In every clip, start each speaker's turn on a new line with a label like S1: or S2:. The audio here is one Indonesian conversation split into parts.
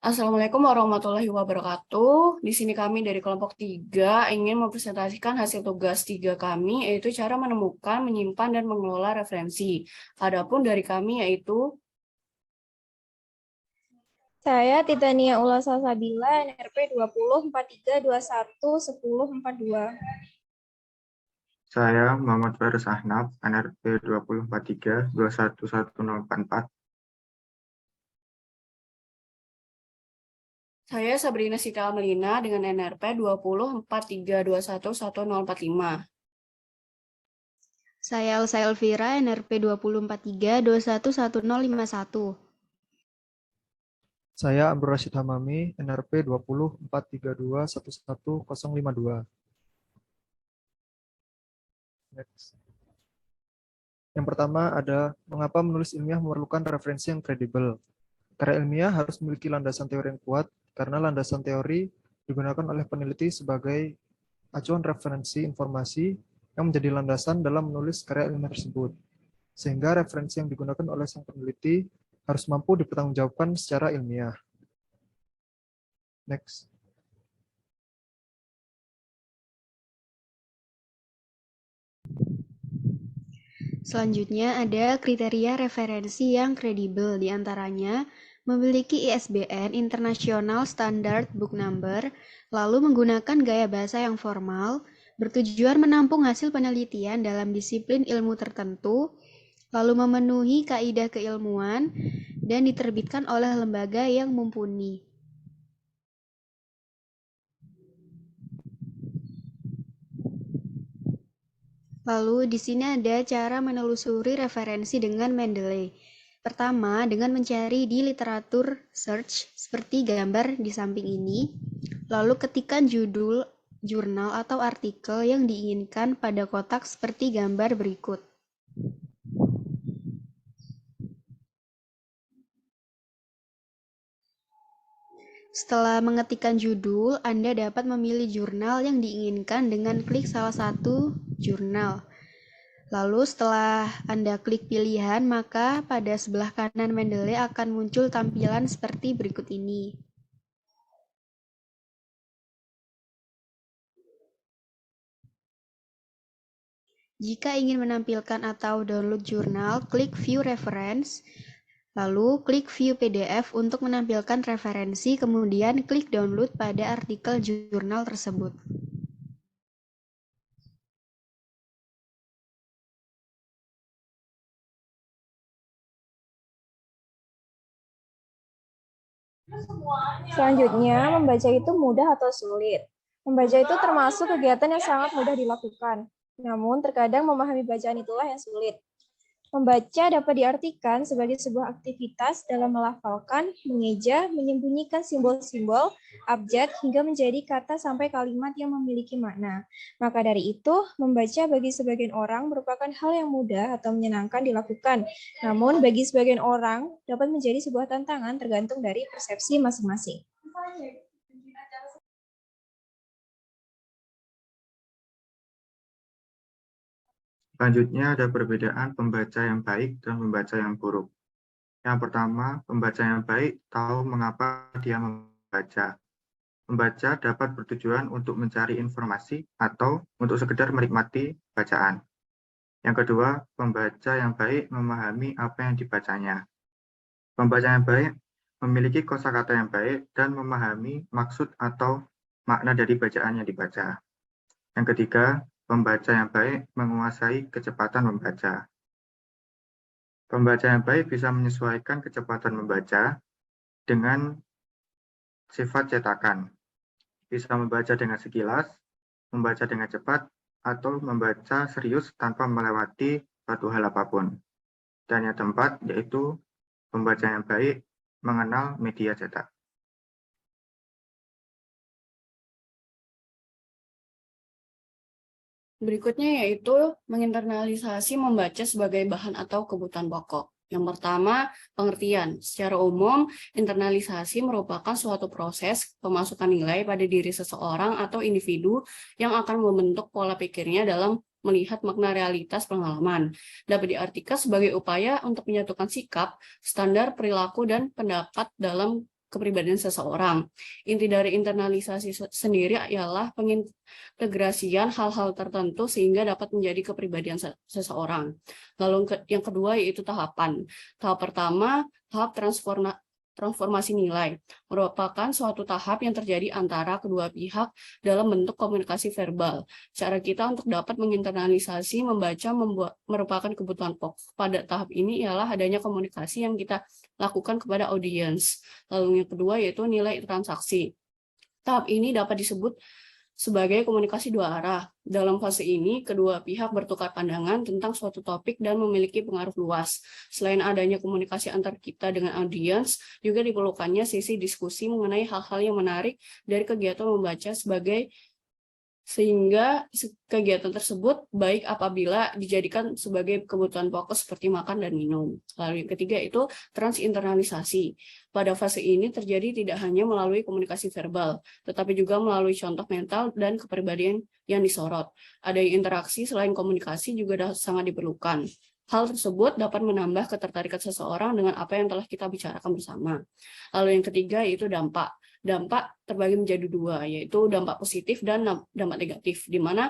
S1: Assalamualaikum warahmatullahi wabarakatuh. Di sini kami dari kelompok 3 ingin mempresentasikan hasil tugas 3 kami, yaitu cara menemukan, menyimpan, dan mengelola referensi. Adapun dari kami yaitu
S2: Saya Titania Ula Salsabila, NRP 2043211042.
S3: Saya Muhammad Fairuz Ahnaf, NRP 2043211044.
S1: saya Sabrina Sita Amelina dengan NRP 2043211045.
S4: Saya Elsa Elvira, NRP 2043211051.
S5: Saya Amrul Rashid Hamami, NRP 2043211052. Next. Yang pertama ada mengapa menulis ilmiah memerlukan referensi yang kredibel. Karya ilmiah harus memiliki landasan teori yang kuat karena landasan teori digunakan oleh peneliti sebagai acuan referensi informasi yang menjadi landasan dalam menulis karya ilmiah tersebut. Sehingga referensi yang digunakan oleh sang peneliti harus mampu dipertanggungjawabkan secara ilmiah. Next.
S4: Selanjutnya ada kriteria referensi yang kredibel, diantaranya memiliki ISBN International Standard Book Number, lalu menggunakan gaya bahasa yang formal, bertujuan menampung hasil penelitian dalam disiplin ilmu tertentu, lalu memenuhi kaidah keilmuan, dan diterbitkan oleh lembaga yang mumpuni. Lalu di sini ada cara menelusuri referensi dengan Mendeley. Pertama, dengan mencari di literatur search seperti gambar di samping ini, lalu ketikkan judul jurnal atau artikel yang diinginkan pada kotak seperti gambar berikut. Setelah mengetikkan judul, Anda dapat memilih jurnal yang diinginkan dengan klik salah satu jurnal. Lalu setelah Anda klik pilihan, maka pada sebelah kanan Mendeley akan muncul tampilan seperti berikut ini. Jika ingin menampilkan atau download jurnal, klik View Reference, lalu klik View PDF untuk menampilkan referensi, kemudian klik Download pada artikel jurnal tersebut.
S2: Selanjutnya, membaca itu mudah atau sulit. Membaca itu termasuk kegiatan yang sangat mudah dilakukan. Namun, terkadang memahami bacaan itulah yang sulit. Membaca dapat diartikan sebagai sebuah aktivitas dalam melafalkan, mengeja, menyembunyikan simbol-simbol, abjad, hingga menjadi kata sampai kalimat yang memiliki makna. Maka dari itu, membaca bagi sebagian orang merupakan hal yang mudah atau menyenangkan dilakukan. Namun, bagi sebagian orang dapat menjadi sebuah tantangan tergantung dari persepsi masing-masing.
S3: Selanjutnya ada perbedaan pembaca yang baik dan pembaca yang buruk. Yang pertama, pembaca yang baik tahu mengapa dia membaca. Membaca dapat bertujuan untuk mencari informasi atau untuk sekedar menikmati bacaan. Yang kedua, pembaca yang baik memahami apa yang dibacanya. Pembaca yang baik memiliki kosakata yang baik dan memahami maksud atau makna dari bacaan yang dibaca. Yang ketiga, pembaca yang baik menguasai kecepatan membaca. Pembaca yang baik bisa menyesuaikan kecepatan membaca dengan sifat cetakan. Bisa membaca dengan sekilas, membaca dengan cepat, atau membaca serius tanpa melewati suatu hal apapun. Dan yang keempat, yaitu pembaca yang baik mengenal media cetak.
S1: Berikutnya yaitu menginternalisasi membaca sebagai bahan atau kebutuhan pokok. Yang pertama, pengertian. Secara umum, internalisasi merupakan suatu proses pemasukan nilai pada diri seseorang atau individu yang akan membentuk pola pikirnya dalam melihat makna realitas pengalaman. Dapat diartikan sebagai upaya untuk menyatukan sikap, standar perilaku, dan pendapat dalam kepribadian seseorang. Inti dari internalisasi sendiri ialah pengintegrasian hal-hal tertentu sehingga dapat menjadi kepribadian seseorang. Lalu yang kedua yaitu tahapan. Tahap pertama, tahap transformasi nilai, merupakan suatu tahap yang terjadi antara kedua pihak dalam bentuk komunikasi verbal. Cara kita untuk dapat menginternalisasi membaca merupakan kebutuhan pokok. Pada tahap ini ialah adanya komunikasi yang kita lakukan kepada audiens. Lalu yang kedua yaitu nilai transaksi. Tahap ini dapat disebut sebagai komunikasi dua arah. Dalam fase ini, kedua pihak bertukar pandangan tentang suatu topik dan memiliki pengaruh luas. Selain adanya komunikasi antar kita dengan audiens, juga diperlukannya sesi diskusi mengenai hal-hal yang menarik dari kegiatan membaca sehingga kegiatan tersebut baik apabila dijadikan sebagai kebutuhan pokok seperti makan dan minum. Lalu yang ketiga itu transinternalisasi. Pada fase ini terjadi tidak hanya melalui komunikasi verbal, tetapi juga melalui contoh mental dan kepribadian yang disorot. Ada interaksi selain komunikasi juga sangat diperlukan. Hal tersebut dapat menambah ketertarikan seseorang dengan apa yang telah kita bicarakan bersama. Lalu yang ketiga yaitu dampak. Dampak terbagi menjadi dua, yaitu dampak positif dan dampak negatif, di mana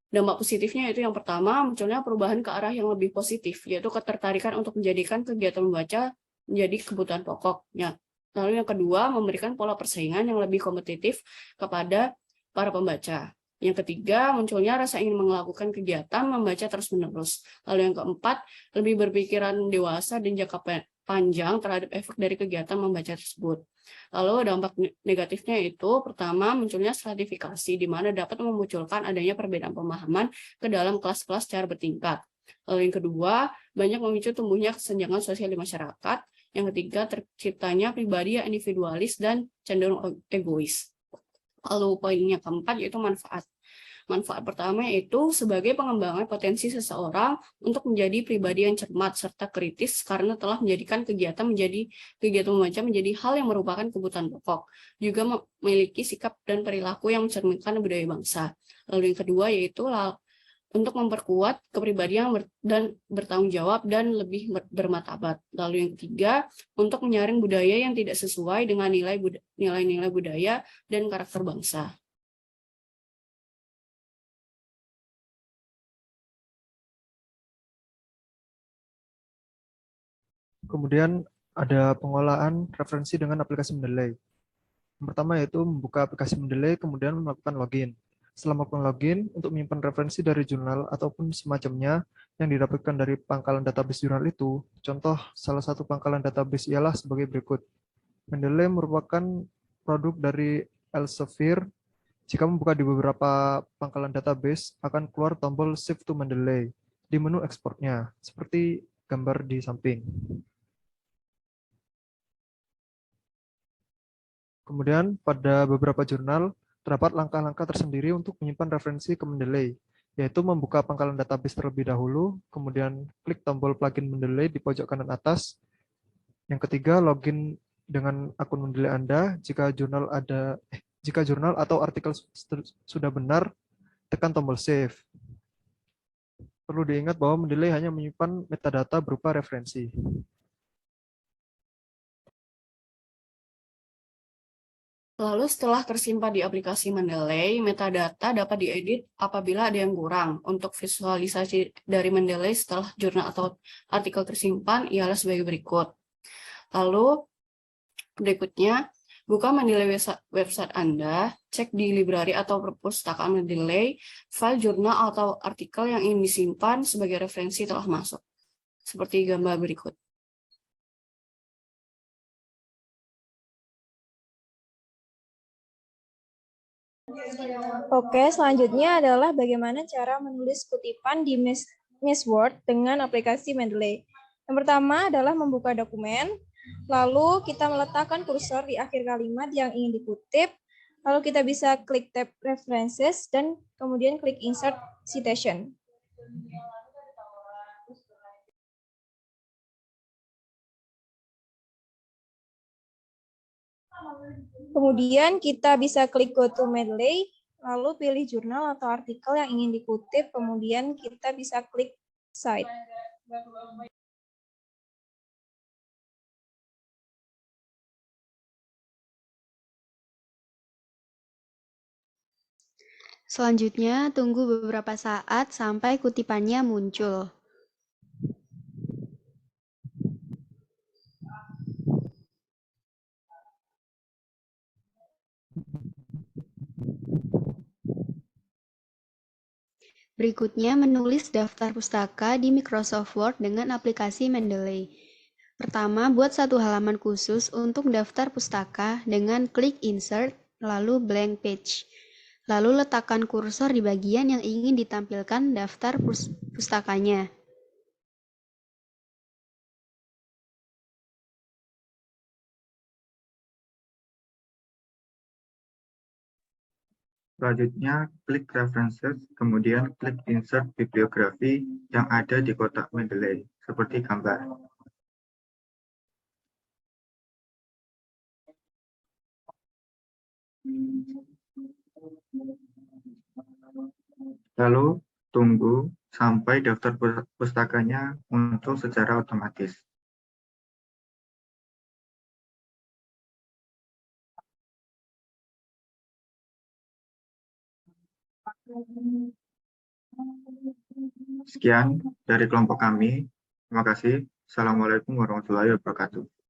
S1: dampak positifnya itu yang pertama, munculnya perubahan ke arah yang lebih positif, yaitu ketertarikan untuk menjadikan kegiatan membaca menjadi kebutuhan pokoknya. Lalu yang kedua, memberikan pola persaingan yang lebih kompetitif kepada para pembaca. Yang ketiga, munculnya rasa ingin melakukan kegiatan membaca terus-menerus. Lalu yang keempat, lebih berpikiran dewasa dan jangka panjang terhadap efek dari kegiatan membaca tersebut. Lalu dampak negatifnya itu pertama munculnya stratifikasi di mana dapat memunculkan adanya perbedaan pemahaman ke dalam kelas-kelas secara bertingkat. Lalu yang kedua, banyak memicu tumbuhnya kesenjangan sosial di masyarakat. Yang ketiga, terciptanya pribadi yang individualis dan cenderung egois. Lalu poin yang keempat yaitu manfaat. Manfaat pertama yaitu sebagai pengembangan potensi seseorang untuk menjadi pribadi yang cermat serta kritis karena telah menjadikan kegiatan membaca menjadi hal yang merupakan kebutuhan pokok. Juga memiliki sikap dan perilaku yang mencerminkan budaya bangsa. Lalu yang kedua yaitu untuk memperkuat kepribadian dan bertanggung jawab dan lebih bermartabat. Lalu yang ketiga, untuk menyaring budaya yang tidak sesuai dengan nilai-nilai budaya dan karakter bangsa.
S5: Kemudian ada pengolahan referensi dengan aplikasi Mendeley. Yang pertama yaitu membuka aplikasi Mendeley, kemudian melakukan login. Setelah melakukan login, untuk menyimpan referensi dari jurnal ataupun semacamnya yang didapatkan dari pangkalan database jurnal itu, contoh salah satu pangkalan database ialah sebagai berikut. Mendeley merupakan produk dari Elsevier. Jika membuka di beberapa pangkalan database, akan keluar tombol Save to Mendeley di menu ekspornya, seperti gambar di samping. Kemudian pada beberapa jurnal, terdapat langkah-langkah tersendiri untuk menyimpan referensi ke Mendeley, yaitu membuka pangkalan database terlebih dahulu, kemudian klik tombol plugin Mendeley di pojok kanan atas. Yang ketiga, login dengan akun Mendeley Anda. Jika jurnal atau artikel sudah benar, tekan tombol save. Perlu diingat bahwa Mendeley hanya menyimpan metadata berupa referensi.
S1: Lalu setelah tersimpan di aplikasi Mendeley, metadata dapat diedit apabila ada yang kurang. Untuk visualisasi dari Mendeley setelah jurnal atau artikel tersimpan ialah sebagai berikut. Lalu berikutnya, buka Mendeley website Anda, cek di library atau perpustakaan Mendeley, file jurnal atau artikel yang ingin disimpan sebagai referensi telah masuk. Seperti gambar berikut.
S2: Oke, selanjutnya adalah bagaimana cara menulis kutipan di Miss Word dengan aplikasi Mendeley. Yang pertama adalah membuka dokumen, lalu kita meletakkan kursor di akhir kalimat yang ingin dikutip, lalu kita bisa klik tab References dan kemudian klik Insert Citation. Kemudian kita bisa klik Go to Mendeley, lalu pilih jurnal atau artikel yang ingin dikutip, kemudian kita bisa klik Cite.
S4: Selanjutnya, tunggu beberapa saat sampai kutipannya muncul. Berikutnya, menulis daftar pustaka di Microsoft Word dengan aplikasi Mendeley. Pertama, buat satu halaman khusus untuk daftar pustaka dengan klik Insert, lalu Blank Page. Lalu letakkan kursor di bagian yang ingin ditampilkan daftar pustakanya.
S3: Selanjutnya, klik References, kemudian klik Insert bibliografi yang ada di kotak Mendeley, seperti gambar. Lalu, tunggu sampai daftar pustakanya muncul secara otomatis. Sekian dari kelompok kami. Terima kasih. Assalamualaikum warahmatullahi wabarakatuh.